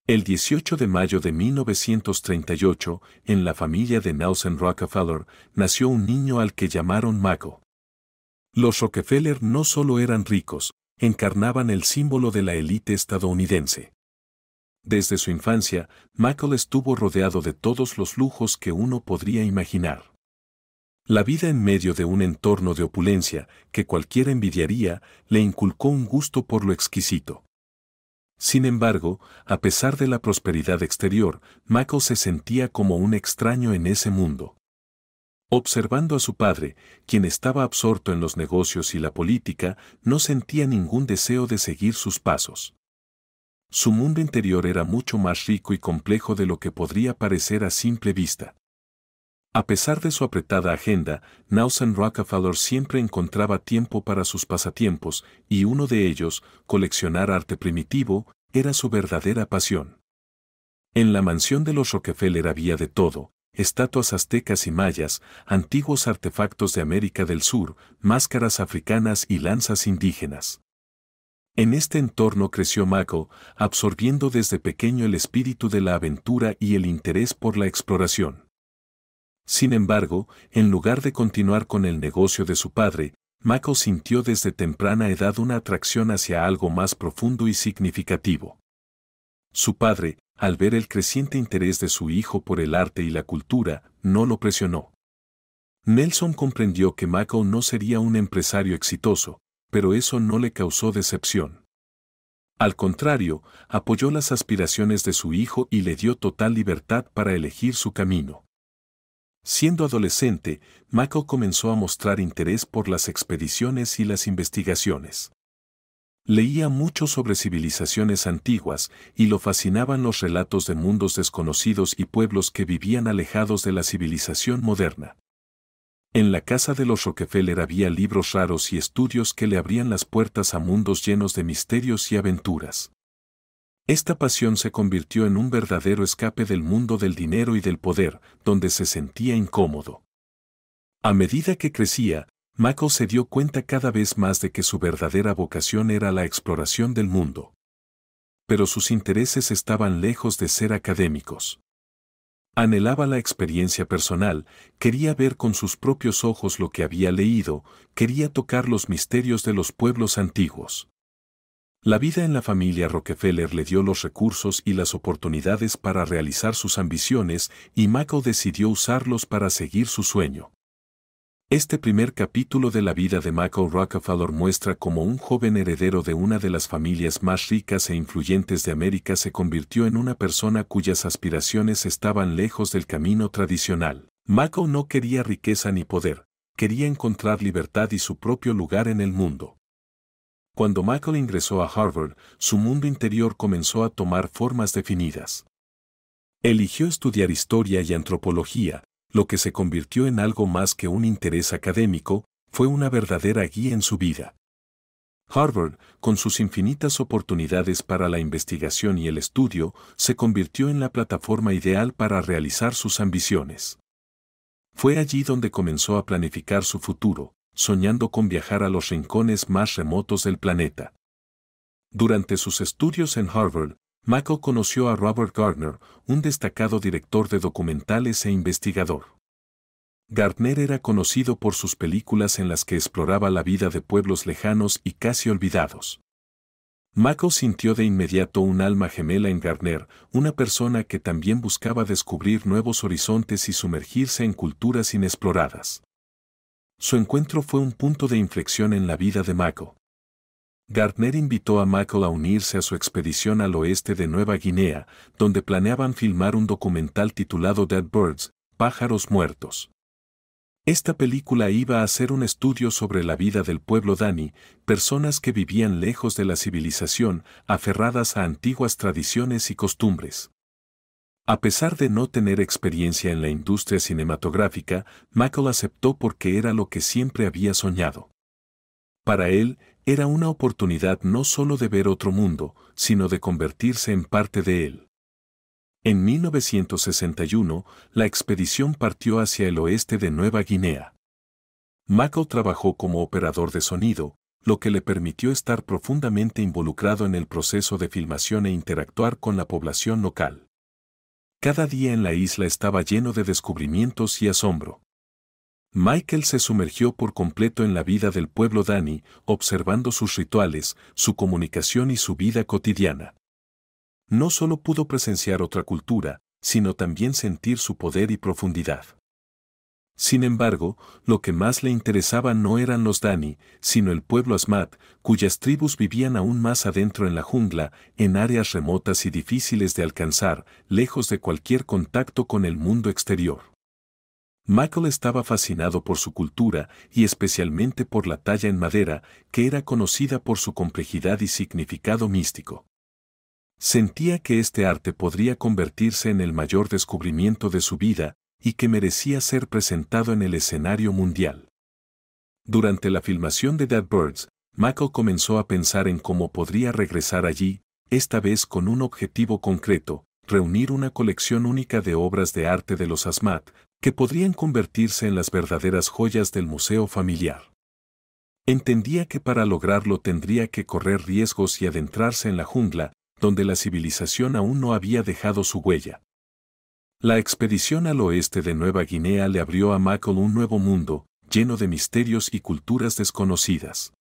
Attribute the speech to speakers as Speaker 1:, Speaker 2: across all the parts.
Speaker 1: El 18 de mayo de 1938, en la familia de Nelson Rockefeller, nació un niño al que llamaron Michael. Los Rockefeller no solo eran ricos, encarnaban el símbolo de la élite estadounidense. Desde su infancia, Michael estuvo rodeado de todos los lujos que uno podría imaginar. La vida en medio de un entorno de opulencia, que cualquiera envidiaría, le inculcó un gusto por lo exquisito. Sin embargo, a pesar de la prosperidad exterior, Michael se sentía como un extraño en ese mundo. Observando a su padre, quien estaba absorto en los negocios y la política, no sentía ningún deseo de seguir sus pasos. Su mundo interior era mucho más rico y complejo de lo que podría parecer a simple vista. A pesar de su apretada agenda, Nelson Rockefeller siempre encontraba tiempo para sus pasatiempos, y uno de ellos, coleccionar arte primitivo, era su verdadera pasión. En la mansión de los Rockefeller había de todo: estatuas aztecas y mayas, antiguos artefactos de América del Sur, máscaras africanas y lanzas indígenas. En este entorno creció Michael, absorbiendo desde pequeño el espíritu de la aventura y el interés por la exploración. Sin embargo, en lugar de continuar con el negocio de su padre, Michael sintió desde temprana edad una atracción hacia algo más profundo y significativo. Su padre, al ver el creciente interés de su hijo por el arte y la cultura, no lo presionó. Nelson comprendió que Michael no sería un empresario exitoso, pero eso no le causó decepción. Al contrario, apoyó las aspiraciones de su hijo y le dio total libertad para elegir su camino. Siendo adolescente, Michael comenzó a mostrar interés por las expediciones y las investigaciones. Leía mucho sobre civilizaciones antiguas y lo fascinaban los relatos de mundos desconocidos y pueblos que vivían alejados de la civilización moderna. En la casa de los Rockefeller había libros raros y estudios que le abrían las puertas a mundos llenos de misterios y aventuras. Esta pasión se convirtió en un verdadero escape del mundo del dinero y del poder, donde se sentía incómodo. A medida que crecía, Michael se dio cuenta cada vez más de que su verdadera vocación era la exploración del mundo. Pero sus intereses estaban lejos de ser académicos. Anhelaba la experiencia personal, quería ver con sus propios ojos lo que había leído, quería tocar los misterios de los pueblos antiguos. La vida en la familia Rockefeller le dio los recursos y las oportunidades para realizar sus ambiciones, y Michael decidió usarlos para seguir su sueño. Este primer capítulo de la vida de Michael Rockefeller muestra cómo un joven heredero de una de las familias más ricas e influyentes de América se convirtió en una persona cuyas aspiraciones estaban lejos del camino tradicional. Michael no quería riqueza ni poder, quería encontrar libertad y su propio lugar en el mundo. Cuando Michael ingresó a Harvard, su mundo interior comenzó a tomar formas definidas. Eligió estudiar historia y antropología, lo que se convirtió en algo más que un interés académico, fue una verdadera guía en su vida. Harvard, con sus infinitas oportunidades para la investigación y el estudio, se convirtió en la plataforma ideal para realizar sus ambiciones. Fue allí donde comenzó a planificar su futuro, soñando con viajar a los rincones más remotos del planeta. Durante sus estudios en Harvard, Michael conoció a Robert Gardner, un destacado director de documentales e investigador. Gardner era conocido por sus películas en las que exploraba la vida de pueblos lejanos y casi olvidados. Michael sintió de inmediato un alma gemela en Gardner, una persona que también buscaba descubrir nuevos horizontes y sumergirse en culturas inexploradas. Su encuentro fue un punto de inflexión en la vida de Michael. Gardner invitó a Michael a unirse a su expedición al oeste de Nueva Guinea, donde planeaban filmar un documental titulado Dead Birds, Pájaros Muertos. Esta película iba a ser un estudio sobre la vida del pueblo Dani, personas que vivían lejos de la civilización, aferradas a antiguas tradiciones y costumbres. A pesar de no tener experiencia en la industria cinematográfica, Michael aceptó porque era lo que siempre había soñado. Para él, era una oportunidad no solo de ver otro mundo, sino de convertirse en parte de él. En 1961, la expedición partió hacia el oeste de Nueva Guinea. Michael trabajó como operador de sonido, lo que le permitió estar profundamente involucrado en el proceso de filmación e interactuar con la población local. Cada día en la isla estaba lleno de descubrimientos y asombro. Michael se sumergió por completo en la vida del pueblo Dani, observando sus rituales, su comunicación y su vida cotidiana. No solo pudo presenciar otra cultura, sino también sentir su poder y profundidad. Sin embargo, lo que más le interesaba no eran los Dani, sino el pueblo Asmat, cuyas tribus vivían aún más adentro en la jungla, en áreas remotas y difíciles de alcanzar, lejos de cualquier contacto con el mundo exterior. Michael estaba fascinado por su cultura y especialmente por la talla en madera, que era conocida por su complejidad y significado místico. Sentía que este arte podría convertirse en el mayor descubrimiento de su vida y que merecía ser presentado en el escenario mundial. Durante la filmación de Dead Birds, Michael comenzó a pensar en cómo podría regresar allí, esta vez con un objetivo concreto: reunir una colección única de obras de arte de los Asmat, que podrían convertirse en las verdaderas joyas del museo familiar. Entendía que para lograrlo tendría que correr riesgos y adentrarse en la jungla, donde la civilización aún no había dejado su huella. La expedición al oeste de Nueva Guinea le abrió a Michael un nuevo mundo, lleno de misterios y culturas desconocidas.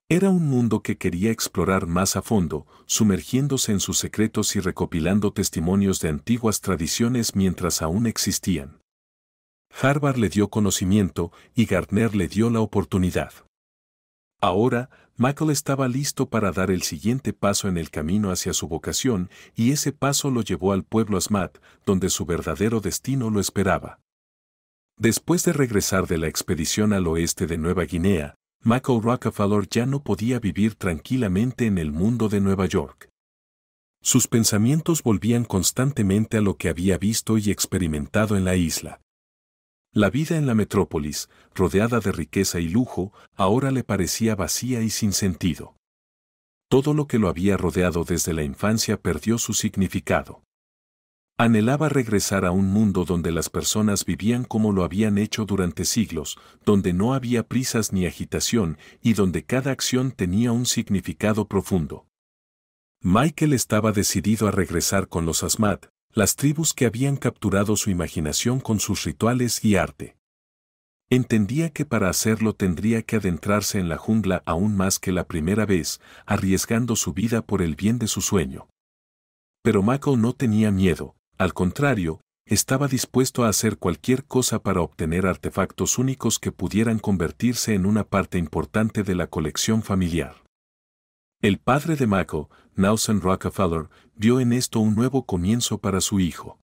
Speaker 1: Era un mundo que quería explorar más a fondo, sumergiéndose en sus secretos y recopilando testimonios de antiguas tradiciones mientras aún existían. Harvard le dio conocimiento y Gardner le dio la oportunidad. Ahora, Michael estaba listo para dar el siguiente paso en el camino hacia su vocación, y ese paso lo llevó al pueblo Asmat, donde su verdadero destino lo esperaba. Después de regresar de la expedición al oeste de Nueva Guinea, Michael Rockefeller ya no podía vivir tranquilamente en el mundo de Nueva York. Sus pensamientos volvían constantemente a lo que había visto y experimentado en la isla. La vida en la metrópolis, rodeada de riqueza y lujo, ahora le parecía vacía y sin sentido. Todo lo que lo había rodeado desde la infancia perdió su significado. Anhelaba regresar a un mundo donde las personas vivían como lo habían hecho durante siglos, donde no había prisas ni agitación y donde cada acción tenía un significado profundo. Michael estaba decidido a regresar con los Asmat, las tribus que habían capturado su imaginación con sus rituales y arte. Entendía que para hacerlo tendría que adentrarse en la jungla aún más que la primera vez, arriesgando su vida por el bien de su sueño. Pero Michael no tenía miedo, al contrario, estaba dispuesto a hacer cualquier cosa para obtener artefactos únicos que pudieran convertirse en una parte importante de la colección familiar. El padre de Michael, Nelson Rockefeller, vio en esto un nuevo comienzo para su hijo.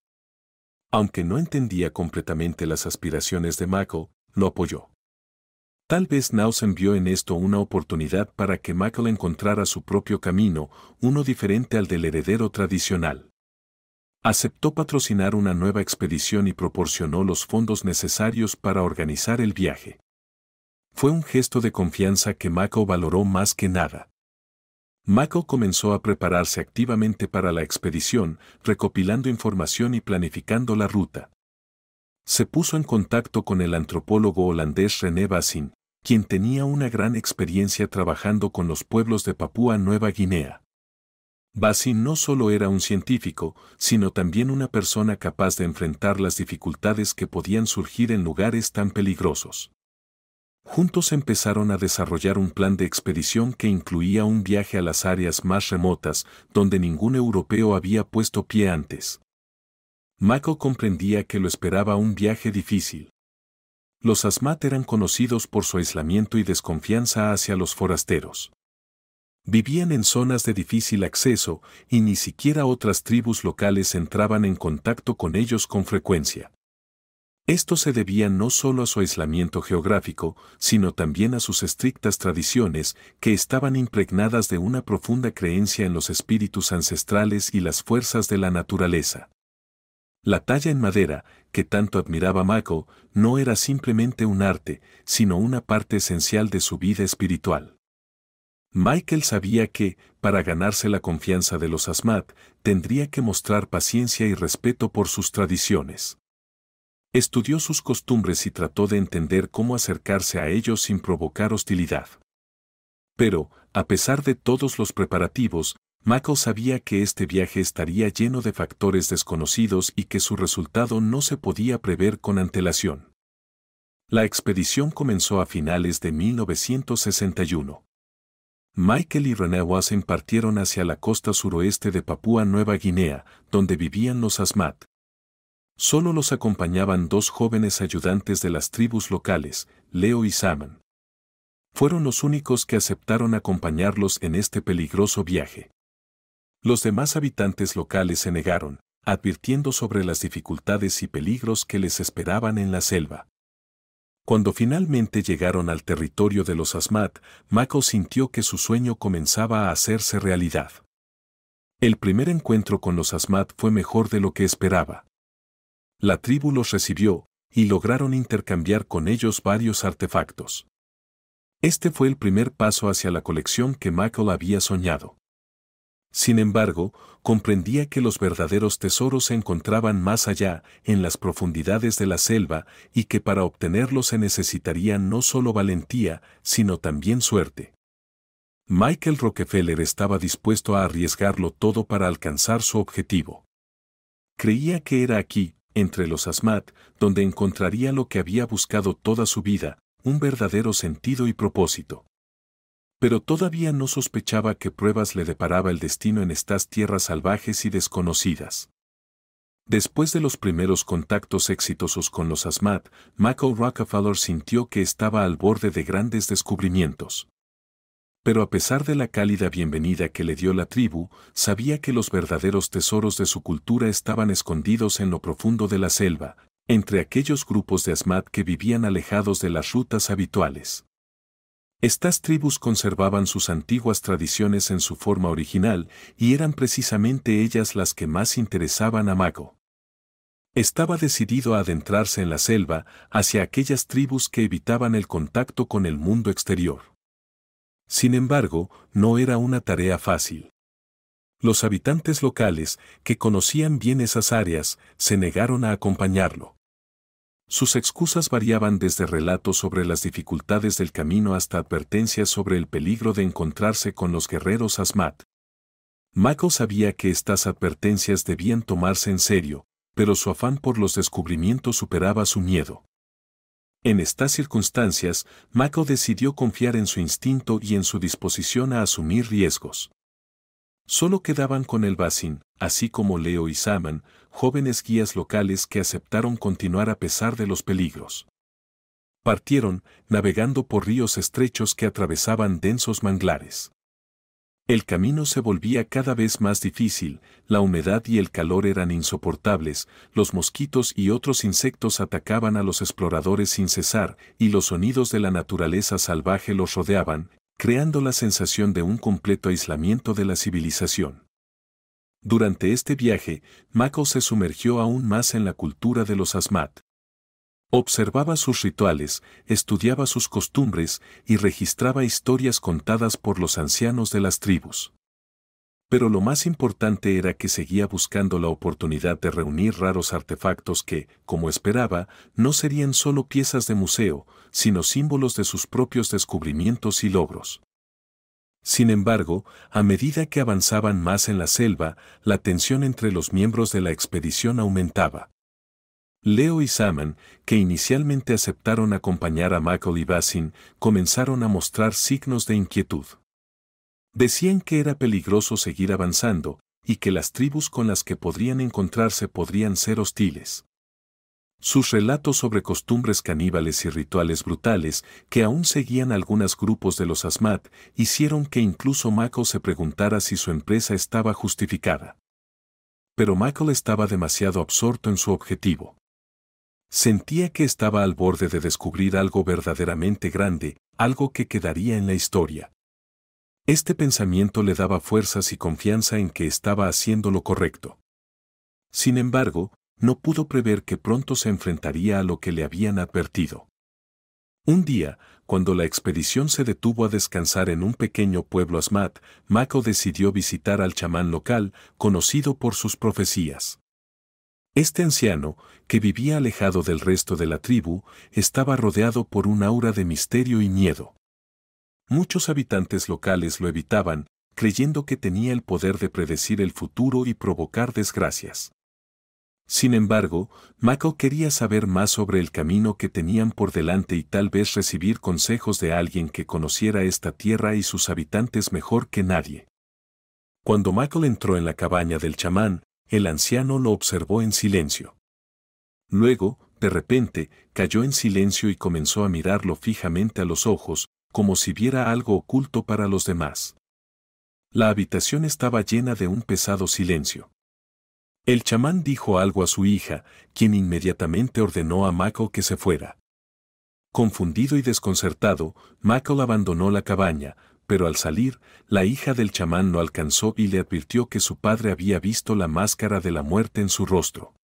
Speaker 1: Aunque no entendía completamente las aspiraciones de Michael, lo apoyó. Tal vez Nelson vio en esto una oportunidad para que Michael encontrara su propio camino, uno diferente al del heredero tradicional. Aceptó patrocinar una nueva expedición y proporcionó los fondos necesarios para organizar el viaje. Fue un gesto de confianza que Michael valoró más que nada. Michael comenzó a prepararse activamente para la expedición, recopilando información y planificando la ruta. Se puso en contacto con el antropólogo holandés René Bassin, quien tenía una gran experiencia trabajando con los pueblos de Papúa Nueva Guinea. Bassin no solo era un científico, sino también una persona capaz de enfrentar las dificultades que podían surgir en lugares tan peligrosos. Juntos empezaron a desarrollar un plan de expedición que incluía un viaje a las áreas más remotas, donde ningún europeo había puesto pie antes. Michael comprendía que lo esperaba un viaje difícil. Los Asmat eran conocidos por su aislamiento y desconfianza hacia los forasteros. Vivían en zonas de difícil acceso y ni siquiera otras tribus locales entraban en contacto con ellos con frecuencia. Esto se debía no solo a su aislamiento geográfico, sino también a sus estrictas tradiciones, que estaban impregnadas de una profunda creencia en los espíritus ancestrales y las fuerzas de la naturaleza. La talla en madera, que tanto admiraba Michael, no era simplemente un arte, sino una parte esencial de su vida espiritual. Michael sabía que, para ganarse la confianza de los Asmat, tendría que mostrar paciencia y respeto por sus tradiciones. Estudió sus costumbres y trató de entender cómo acercarse a ellos sin provocar hostilidad. Pero, a pesar de todos los preparativos, Mako sabía que este viaje estaría lleno de factores desconocidos y que su resultado no se podía prever con antelación. La expedición comenzó a finales de 1961. Michael y René Wasson partieron hacia la costa suroeste de Papúa Nueva Guinea, donde vivían los Asmat. Solo los acompañaban dos jóvenes ayudantes de las tribus locales, Leo y Saman. Fueron los únicos que aceptaron acompañarlos en este peligroso viaje. Los demás habitantes locales se negaron, advirtiendo sobre las dificultades y peligros que les esperaban en la selva. Cuando finalmente llegaron al territorio de los Asmat, Mako sintió que su sueño comenzaba a hacerse realidad. El primer encuentro con los Asmat fue mejor de lo que esperaba. La tribu los recibió, y lograron intercambiar con ellos varios artefactos. Este fue el primer paso hacia la colección que Mako había soñado. Sin embargo, comprendía que los verdaderos tesoros se encontraban más allá, en las profundidades de la selva, y que para obtenerlos se necesitaría no solo valentía, sino también suerte. Michael Rockefeller estaba dispuesto a arriesgarlo todo para alcanzar su objetivo. Creía que era aquí, entre los Asmat, donde encontraría lo que había buscado toda su vida, un verdadero sentido y propósito. Pero todavía no sospechaba qué pruebas le deparaba el destino en estas tierras salvajes y desconocidas. Después de los primeros contactos exitosos con los Asmat, Mako Rockefeller sintió que estaba al borde de grandes descubrimientos. Pero a pesar de la cálida bienvenida que le dio la tribu, sabía que los verdaderos tesoros de su cultura estaban escondidos en lo profundo de la selva, entre aquellos grupos de Asmat que vivían alejados de las rutas habituales. Estas tribus conservaban sus antiguas tradiciones en su forma original, y eran precisamente ellas las que más interesaban a Mako. Estaba decidido a adentrarse en la selva, hacia aquellas tribus que evitaban el contacto con el mundo exterior. Sin embargo, no era una tarea fácil. Los habitantes locales, que conocían bien esas áreas, se negaron a acompañarlo. Sus excusas variaban desde relatos sobre las dificultades del camino hasta advertencias sobre el peligro de encontrarse con los guerreros Asmat. Mako sabía que estas advertencias debían tomarse en serio, pero su afán por los descubrimientos superaba su miedo. En estas circunstancias, Mako decidió confiar en su instinto y en su disposición a asumir riesgos. Solo quedaban con el Wasson, así como Leo y Saman, jóvenes guías locales que aceptaron continuar a pesar de los peligros. Partieron, navegando por ríos estrechos que atravesaban densos manglares. El camino se volvía cada vez más difícil, la humedad y el calor eran insoportables, los mosquitos y otros insectos atacaban a los exploradores sin cesar, y los sonidos de la naturaleza salvaje los rodeaban, creando la sensación de un completo aislamiento de la civilización. Durante este viaje, Mako se sumergió aún más en la cultura de los Asmat. Observaba sus rituales, estudiaba sus costumbres y registraba historias contadas por los ancianos de las tribus. Pero lo más importante era que seguía buscando la oportunidad de reunir raros artefactos que, como esperaba, no serían solo piezas de museo, sino símbolos de sus propios descubrimientos y logros. Sin embargo, a medida que avanzaban más en la selva, la tensión entre los miembros de la expedición aumentaba. Leo y Saman, que inicialmente aceptaron acompañar a Mako y Wasson, comenzaron a mostrar signos de inquietud. Decían que era peligroso seguir avanzando, y que las tribus con las que podrían encontrarse podrían ser hostiles. Sus relatos sobre costumbres caníbales y rituales brutales, que aún seguían algunos grupos de los Asmat, hicieron que incluso Mako se preguntara si su empresa estaba justificada. Pero Mako estaba demasiado absorto en su objetivo. Sentía que estaba al borde de descubrir algo verdaderamente grande, algo que quedaría en la historia. Este pensamiento le daba fuerzas y confianza en que estaba haciendo lo correcto. Sin embargo, no pudo prever que pronto se enfrentaría a lo que le habían advertido. Un día, cuando la expedición se detuvo a descansar en un pequeño pueblo Asmat, Mako decidió visitar al chamán local, conocido por sus profecías. Este anciano, que vivía alejado del resto de la tribu, estaba rodeado por un aura de misterio y miedo. Muchos habitantes locales lo evitaban, creyendo que tenía el poder de predecir el futuro y provocar desgracias. Sin embargo, Mako quería saber más sobre el camino que tenían por delante y tal vez recibir consejos de alguien que conociera esta tierra y sus habitantes mejor que nadie. Cuando Mako entró en la cabaña del chamán, el anciano lo observó en silencio. Luego, de repente, cayó en silencio y comenzó a mirarlo fijamente a los ojos, como si viera algo oculto para los demás. La habitación estaba llena de un pesado silencio. El chamán dijo algo a su hija, quien inmediatamente ordenó a Mako que se fuera. Confundido y desconcertado, Mako abandonó la cabaña, pero al salir, la hija del chamán lo alcanzó y le advirtió que su padre había visto la máscara de la muerte en su rostro.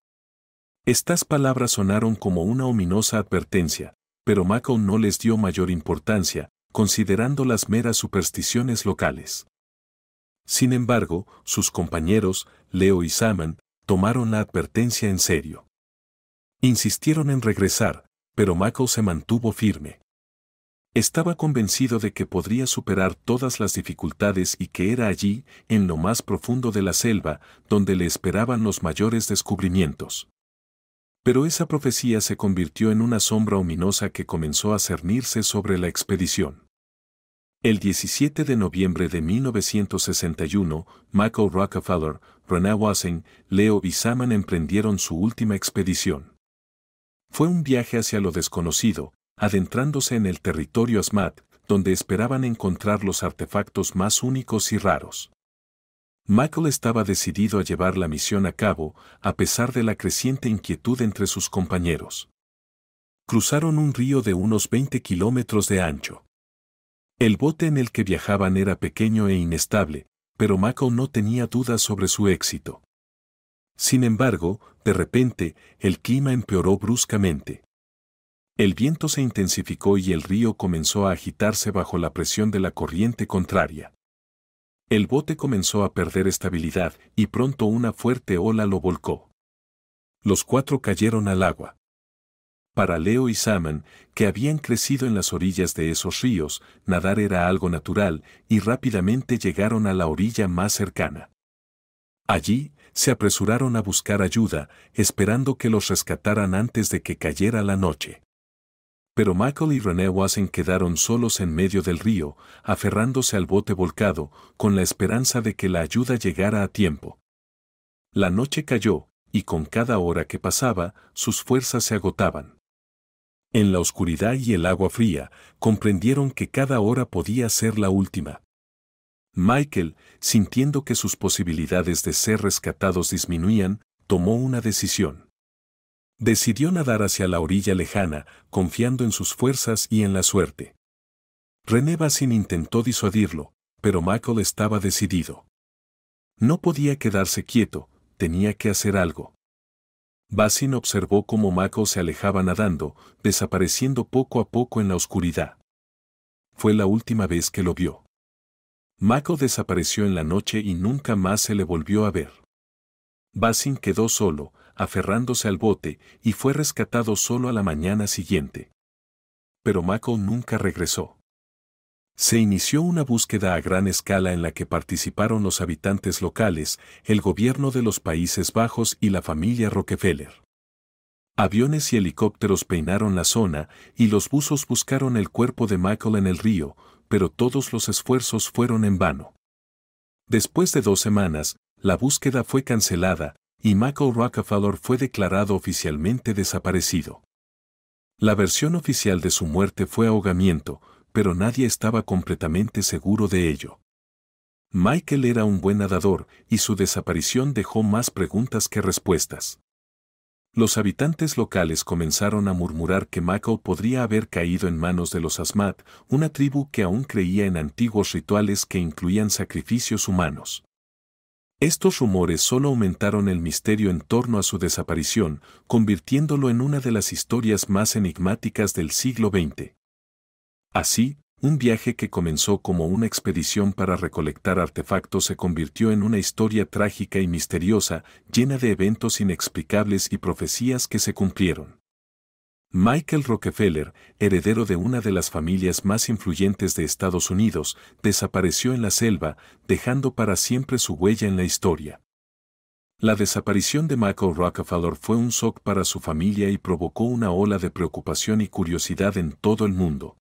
Speaker 1: Estas palabras sonaron como una ominosa advertencia, pero Mako no les dio mayor importancia, considerando las meras supersticiones locales. Sin embargo, sus compañeros, Leo y Saman, tomaron la advertencia en serio. Insistieron en regresar, pero Mako se mantuvo firme. Estaba convencido de que podría superar todas las dificultades y que era allí, en lo más profundo de la selva, donde le esperaban los mayores descubrimientos. Pero esa profecía se convirtió en una sombra ominosa que comenzó a cernirse sobre la expedición. El 17 de noviembre de 1961, Mako Rockefeller, René Wasson, Leo y Saman emprendieron su última expedición. Fue un viaje hacia lo desconocido, adentrándose en el territorio Asmat, donde esperaban encontrar los artefactos más únicos y raros. Michael estaba decidido a llevar la misión a cabo, a pesar de la creciente inquietud entre sus compañeros. Cruzaron un río de unos 20 kilómetros de ancho. El bote en el que viajaban era pequeño e inestable, pero Michael no tenía dudas sobre su éxito. Sin embargo, de repente, el clima empeoró bruscamente. El viento se intensificó y el río comenzó a agitarse bajo la presión de la corriente contraria. El bote comenzó a perder estabilidad y pronto una fuerte ola lo volcó. Los cuatro cayeron al agua. Para Leo y Saman, que habían crecido en las orillas de esos ríos, nadar era algo natural y rápidamente llegaron a la orilla más cercana. Allí, se apresuraron a buscar ayuda, esperando que los rescataran antes de que cayera la noche. Pero Michael y René Wasson quedaron solos en medio del río, aferrándose al bote volcado, con la esperanza de que la ayuda llegara a tiempo. La noche cayó, y con cada hora que pasaba, sus fuerzas se agotaban. En la oscuridad y el agua fría, comprendieron que cada hora podía ser la última. Michael, sintiendo que sus posibilidades de ser rescatados disminuían, tomó una decisión. Decidió nadar hacia la orilla lejana, confiando en sus fuerzas y en la suerte. René Wasson intentó disuadirlo, pero Michael estaba decidido. No podía quedarse quieto, tenía que hacer algo. Wasson observó cómo Michael se alejaba nadando, desapareciendo poco a poco en la oscuridad. Fue la última vez que lo vio. Michael desapareció en la noche y nunca más se le volvió a ver. Wasson quedó solo, aferrándose al bote, y fue rescatado solo a la mañana siguiente. Pero Michael nunca regresó. Se inició una búsqueda a gran escala en la que participaron los habitantes locales, el gobierno de los Países Bajos y la familia Rockefeller. Aviones y helicópteros peinaron la zona y los buzos buscaron el cuerpo de Michael en el río, pero todos los esfuerzos fueron en vano. Después de 2 semanas, la búsqueda fue cancelada y Michael Rockefeller fue declarado oficialmente desaparecido. La versión oficial de su muerte fue ahogamiento, pero nadie estaba completamente seguro de ello. Michael era un buen nadador y su desaparición dejó más preguntas que respuestas. Los habitantes locales comenzaron a murmurar que Michael podría haber caído en manos de los Asmat, una tribu que aún creía en antiguos rituales que incluían sacrificios humanos. Estos rumores solo aumentaron el misterio en torno a su desaparición, convirtiéndolo en una de las historias más enigmáticas del siglo XX. Así, un viaje que comenzó como una expedición para recolectar artefactos se convirtió en una historia trágica y misteriosa, llena de eventos inexplicables y profecías que se cumplieron. Michael Rockefeller, heredero de una de las familias más influyentes de Estados Unidos, desapareció en la selva, dejando para siempre su huella en la historia. La desaparición de Michael Rockefeller fue un shock para su familia y provocó una ola de preocupación y curiosidad en todo el mundo.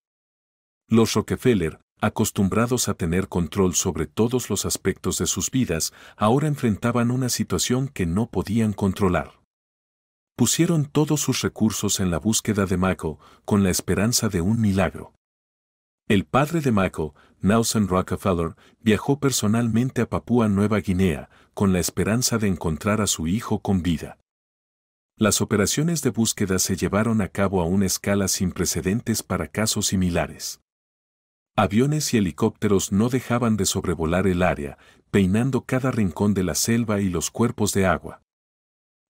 Speaker 1: Los Rockefeller, acostumbrados a tener control sobre todos los aspectos de sus vidas, ahora enfrentaban una situación que no podían controlar. Pusieron todos sus recursos en la búsqueda de Michael, con la esperanza de un milagro. El padre de Michael, Nelson Rockefeller, viajó personalmente a Papúa Nueva Guinea, con la esperanza de encontrar a su hijo con vida. Las operaciones de búsqueda se llevaron a cabo a una escala sin precedentes para casos similares. Aviones y helicópteros no dejaban de sobrevolar el área, peinando cada rincón de la selva y los cuerpos de agua.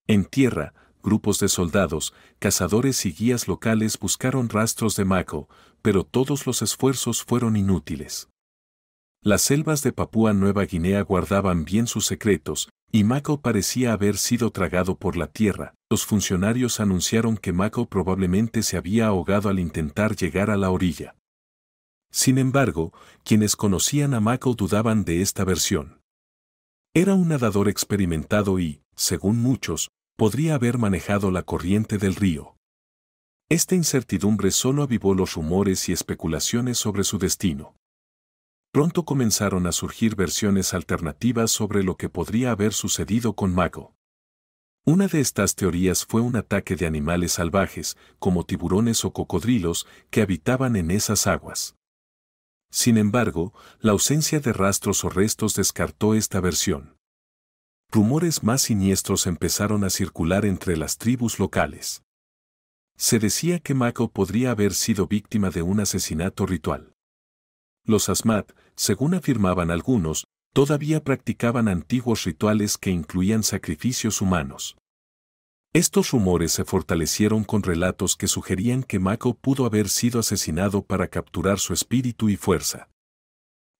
Speaker 1: En tierra, grupos de soldados, cazadores y guías locales buscaron rastros de Michael, pero todos los esfuerzos fueron inútiles. Las selvas de Papúa Nueva Guinea guardaban bien sus secretos, y Michael parecía haber sido tragado por la tierra. Los funcionarios anunciaron que Michael probablemente se había ahogado al intentar llegar a la orilla. Sin embargo, quienes conocían a Michael dudaban de esta versión. Era un nadador experimentado y, según muchos, podría haber manejado la corriente del río. Esta incertidumbre solo avivó los rumores y especulaciones sobre su destino. Pronto comenzaron a surgir versiones alternativas sobre lo que podría haber sucedido con Michael. Una de estas teorías fue un ataque de animales salvajes, como tiburones o cocodrilos, que habitaban en esas aguas. Sin embargo, la ausencia de rastros o restos descartó esta versión. Rumores más siniestros empezaron a circular entre las tribus locales. Se decía que Michael podría haber sido víctima de un asesinato ritual. Los Asmat, según afirmaban algunos, todavía practicaban antiguos rituales que incluían sacrificios humanos. Estos rumores se fortalecieron con relatos que sugerían que Michael pudo haber sido asesinado para capturar su espíritu y fuerza.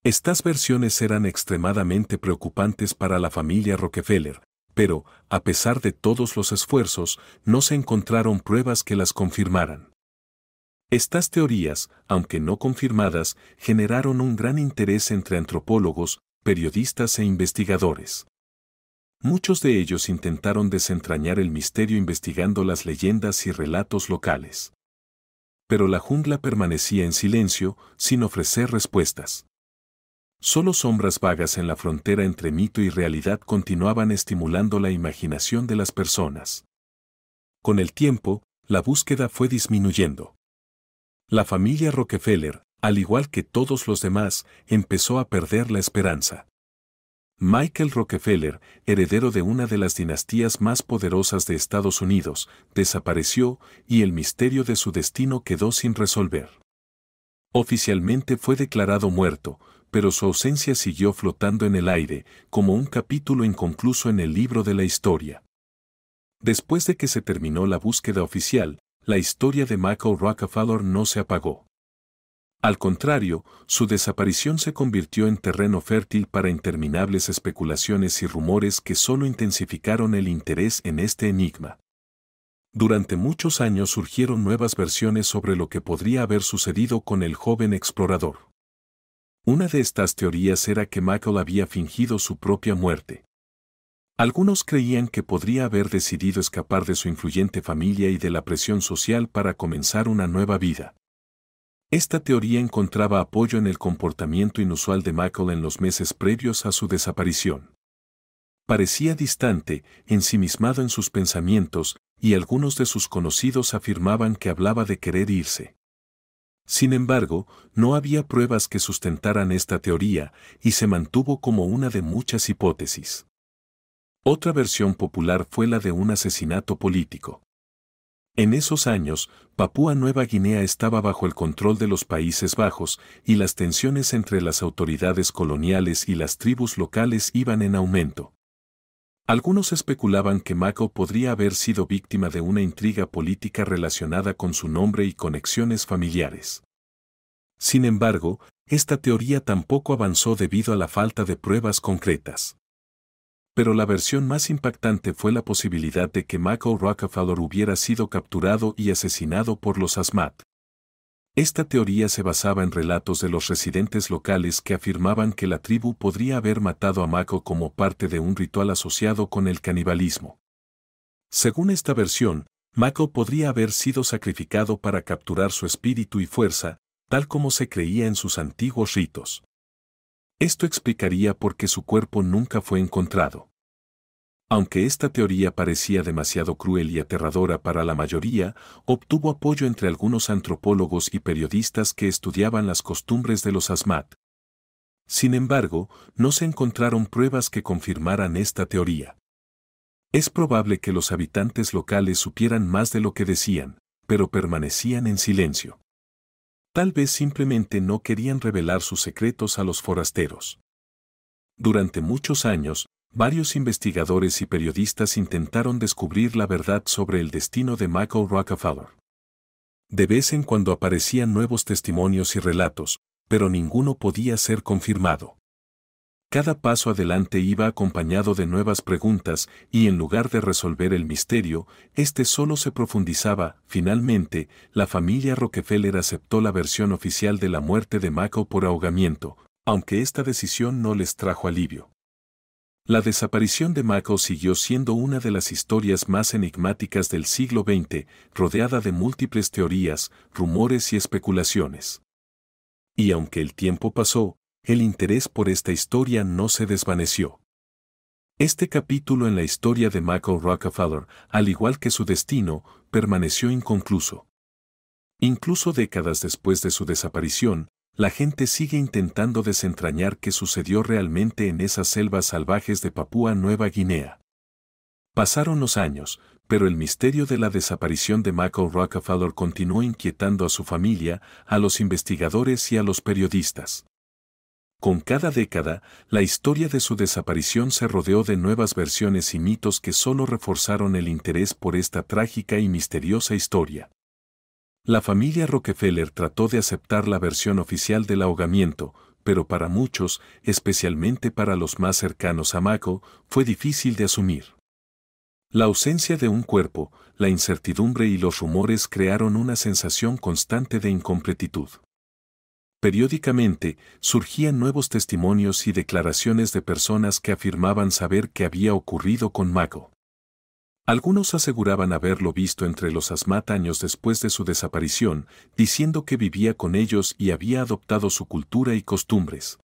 Speaker 1: Estas versiones eran extremadamente preocupantes para la familia Rockefeller, pero, a pesar de todos los esfuerzos, no se encontraron pruebas que las confirmaran. Estas teorías, aunque no confirmadas, generaron un gran interés entre antropólogos, periodistas e investigadores. Muchos de ellos intentaron desentrañar el misterio investigando las leyendas y relatos locales. Pero la jungla permanecía en silencio, sin ofrecer respuestas. Solo sombras vagas en la frontera entre mito y realidad continuaban estimulando la imaginación de las personas. Con el tiempo, la búsqueda fue disminuyendo. La familia Rockefeller, al igual que todos los demás, empezó a perder la esperanza. Michael Rockefeller, heredero de una de las dinastías más poderosas de Estados Unidos, desapareció y el misterio de su destino quedó sin resolver. Oficialmente fue declarado muerto, pero su ausencia siguió flotando en el aire, como un capítulo inconcluso en el libro de la historia. Después de que se terminó la búsqueda oficial, la historia de Michael Rockefeller no se apagó. Al contrario, su desaparición se convirtió en terreno fértil para interminables especulaciones y rumores que solo intensificaron el interés en este enigma. Durante muchos años surgieron nuevas versiones sobre lo que podría haber sucedido con el joven explorador. Una de estas teorías era que Michael había fingido su propia muerte. Algunos creían que podría haber decidido escapar de su influyente familia y de la presión social para comenzar una nueva vida. Esta teoría encontraba apoyo en el comportamiento inusual de Michael en los meses previos a su desaparición. Parecía distante, ensimismado en sus pensamientos, y algunos de sus conocidos afirmaban que hablaba de querer irse. Sin embargo, no había pruebas que sustentaran esta teoría, y se mantuvo como una de muchas hipótesis. Otra versión popular fue la de un asesinato político. En esos años, Papúa Nueva Guinea estaba bajo el control de los Países Bajos, y las tensiones entre las autoridades coloniales y las tribus locales iban en aumento. Algunos especulaban que Michael podría haber sido víctima de una intriga política relacionada con su nombre y conexiones familiares. Sin embargo, esta teoría tampoco avanzó debido a la falta de pruebas concretas. Pero la versión más impactante fue la posibilidad de que Michael Rockefeller hubiera sido capturado y asesinado por los Asmat. Esta teoría se basaba en relatos de los residentes locales que afirmaban que la tribu podría haber matado a Mako como parte de un ritual asociado con el canibalismo. Según esta versión, Mako podría haber sido sacrificado para capturar su espíritu y fuerza, tal como se creía en sus antiguos ritos. Esto explicaría por qué su cuerpo nunca fue encontrado. Aunque esta teoría parecía demasiado cruel y aterradora para la mayoría, obtuvo apoyo entre algunos antropólogos y periodistas que estudiaban las costumbres de los Asmat. Sin embargo, no se encontraron pruebas que confirmaran esta teoría. Es probable que los habitantes locales supieran más de lo que decían, pero permanecían en silencio. Tal vez simplemente no querían revelar sus secretos a los forasteros. Durante muchos años, varios investigadores y periodistas intentaron descubrir la verdad sobre el destino de Michael Rockefeller. De vez en cuando aparecían nuevos testimonios y relatos, pero ninguno podía ser confirmado. Cada paso adelante iba acompañado de nuevas preguntas y en lugar de resolver el misterio, este solo se profundizaba. Finalmente, la familia Rockefeller aceptó la versión oficial de la muerte de Michael por ahogamiento, aunque esta decisión no les trajo alivio. La desaparición de Michael siguió siendo una de las historias más enigmáticas del siglo XX, rodeada de múltiples teorías, rumores y especulaciones. Y aunque el tiempo pasó, el interés por esta historia no se desvaneció. Este capítulo en la historia de Michael Rockefeller, al igual que su destino, permaneció inconcluso. Incluso décadas después de su desaparición, la gente sigue intentando desentrañar qué sucedió realmente en esas selvas salvajes de Papúa Nueva Guinea. Pasaron los años, pero el misterio de la desaparición de Michael Rockefeller continuó inquietando a su familia, a los investigadores y a los periodistas. Con cada década, la historia de su desaparición se rodeó de nuevas versiones y mitos que solo reforzaron el interés por esta trágica y misteriosa historia. La familia Rockefeller trató de aceptar la versión oficial del ahogamiento, pero para muchos, especialmente para los más cercanos a Mako, fue difícil de asumir. La ausencia de un cuerpo, la incertidumbre y los rumores crearon una sensación constante de incompletitud. Periódicamente, surgían nuevos testimonios y declaraciones de personas que afirmaban saber qué había ocurrido con Mako. Algunos aseguraban haberlo visto entre los Asmat años después de su desaparición, diciendo que vivía con ellos y había adoptado su cultura y costumbres.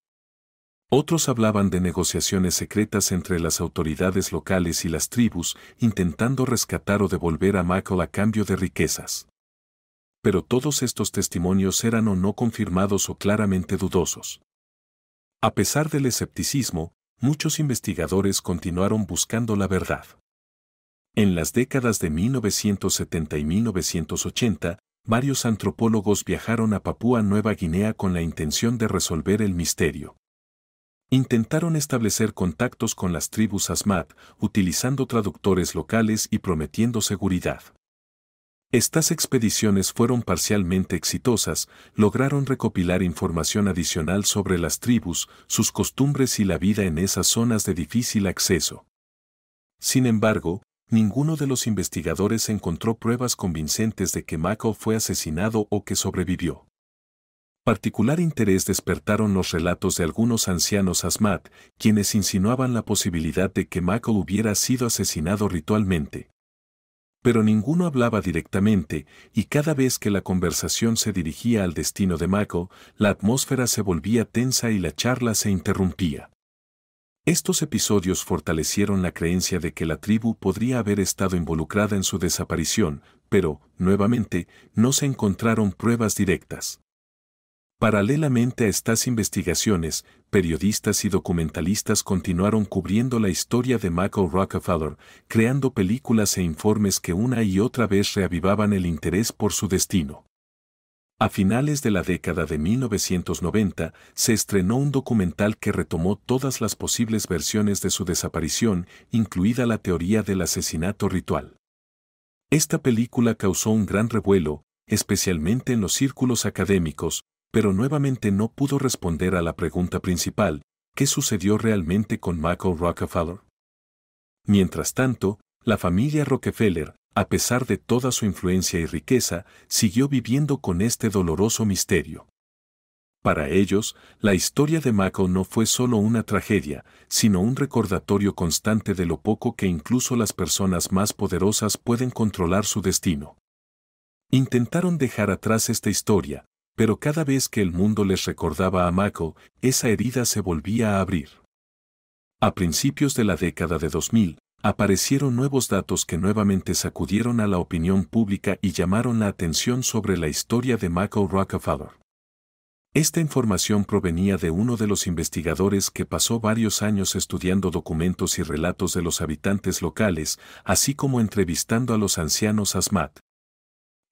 Speaker 1: Otros hablaban de negociaciones secretas entre las autoridades locales y las tribus, intentando rescatar o devolver a Michael a cambio de riquezas. Pero todos estos testimonios eran o no confirmados o claramente dudosos. A pesar del escepticismo, muchos investigadores continuaron buscando la verdad. En las décadas de 1970 y 1980, varios antropólogos viajaron a Papúa Nueva Guinea con la intención de resolver el misterio. Intentaron establecer contactos con las tribus Asmat, utilizando traductores locales y prometiendo seguridad. Estas expediciones fueron parcialmente exitosas, lograron recopilar información adicional sobre las tribus, sus costumbres y la vida en esas zonas de difícil acceso. Sin embargo, ninguno de los investigadores encontró pruebas convincentes de que Mako fue asesinado o que sobrevivió. Particular interés despertaron los relatos de algunos ancianos Asmat, quienes insinuaban la posibilidad de que Mako hubiera sido asesinado ritualmente. Pero ninguno hablaba directamente, y cada vez que la conversación se dirigía al destino de Mako, la atmósfera se volvía tensa y la charla se interrumpía. Estos episodios fortalecieron la creencia de que la tribu podría haber estado involucrada en su desaparición, pero, nuevamente, no se encontraron pruebas directas. Paralelamente a estas investigaciones, periodistas y documentalistas continuaron cubriendo la historia de Michael Rockefeller, creando películas e informes que una y otra vez reavivaban el interés por su destino. A finales de la década de 1990, se estrenó un documental que retomó todas las posibles versiones de su desaparición, incluida la teoría del asesinato ritual. Esta película causó un gran revuelo, especialmente en los círculos académicos, pero nuevamente no pudo responder a la pregunta principal: ¿qué sucedió realmente con Michael Rockefeller? Mientras tanto, la familia Rockefeller, a pesar de toda su influencia y riqueza, siguió viviendo con este doloroso misterio. Para ellos, la historia de Mako no fue solo una tragedia, sino un recordatorio constante de lo poco que incluso las personas más poderosas pueden controlar su destino. Intentaron dejar atrás esta historia, pero cada vez que el mundo les recordaba a Mako, esa herida se volvía a abrir. A principios de la década de 2000, aparecieron nuevos datos que nuevamente sacudieron a la opinión pública y llamaron la atención sobre la historia de Mako Rockefeller. Esta información provenía de uno de los investigadores que pasó varios años estudiando documentos y relatos de los habitantes locales, así como entrevistando a los ancianos Asmat.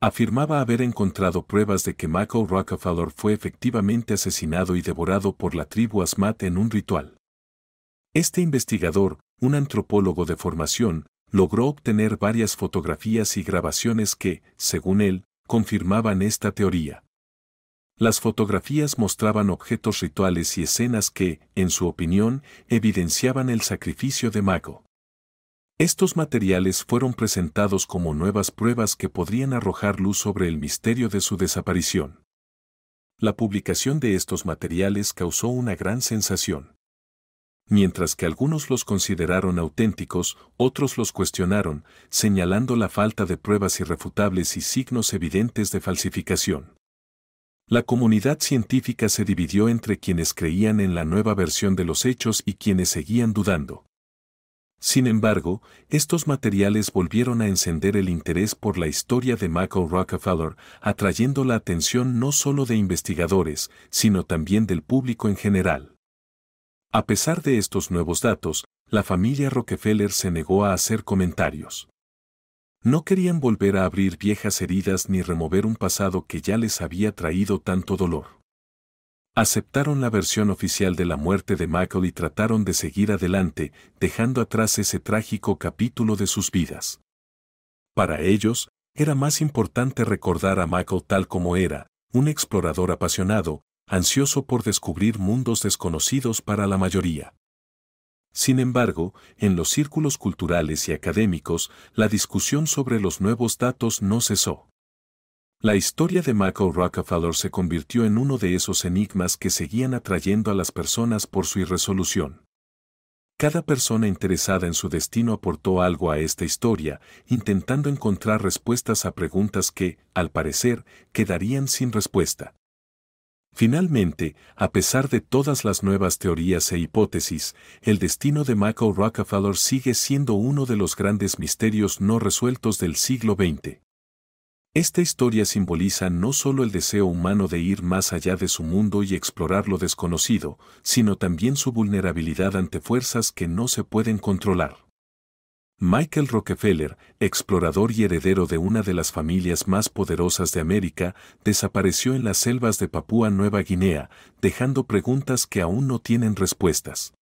Speaker 1: Afirmaba haber encontrado pruebas de que Mako Rockefeller fue efectivamente asesinado y devorado por la tribu Asmat en un ritual. Este investigador, un antropólogo de formación, logró obtener varias fotografías y grabaciones que, según él, confirmaban esta teoría. Las fotografías mostraban objetos rituales y escenas que, en su opinión, evidenciaban el sacrificio de Mako. Estos materiales fueron presentados como nuevas pruebas que podrían arrojar luz sobre el misterio de su desaparición. La publicación de estos materiales causó una gran sensación. Mientras que algunos los consideraron auténticos, otros los cuestionaron, señalando la falta de pruebas irrefutables y signos evidentes de falsificación. La comunidad científica se dividió entre quienes creían en la nueva versión de los hechos y quienes seguían dudando. Sin embargo, estos materiales volvieron a encender el interés por la historia de Mako Rockefeller, atrayendo la atención no solo de investigadores, sino también del público en general. A pesar de estos nuevos datos, la familia Rockefeller se negó a hacer comentarios. No querían volver a abrir viejas heridas ni remover un pasado que ya les había traído tanto dolor. Aceptaron la versión oficial de la muerte de Mako y trataron de seguir adelante, dejando atrás ese trágico capítulo de sus vidas. Para ellos, era más importante recordar a Mako tal como era, un explorador apasionado, ansioso por descubrir mundos desconocidos para la mayoría. Sin embargo, en los círculos culturales y académicos, la discusión sobre los nuevos datos no cesó. La historia de Mako Rockefeller se convirtió en uno de esos enigmas que seguían atrayendo a las personas por su irresolución. Cada persona interesada en su destino aportó algo a esta historia, intentando encontrar respuestas a preguntas que, al parecer, quedarían sin respuesta. Finalmente, a pesar de todas las nuevas teorías e hipótesis, el destino de Mako Rockefeller sigue siendo uno de los grandes misterios no resueltos del siglo XX. Esta historia simboliza no solo el deseo humano de ir más allá de su mundo y explorar lo desconocido, sino también su vulnerabilidad ante fuerzas que no se pueden controlar. Michael Rockefeller, explorador y heredero de una de las familias más poderosas de América, desapareció en las selvas de Papúa Nueva Guinea, dejando preguntas que aún no tienen respuestas.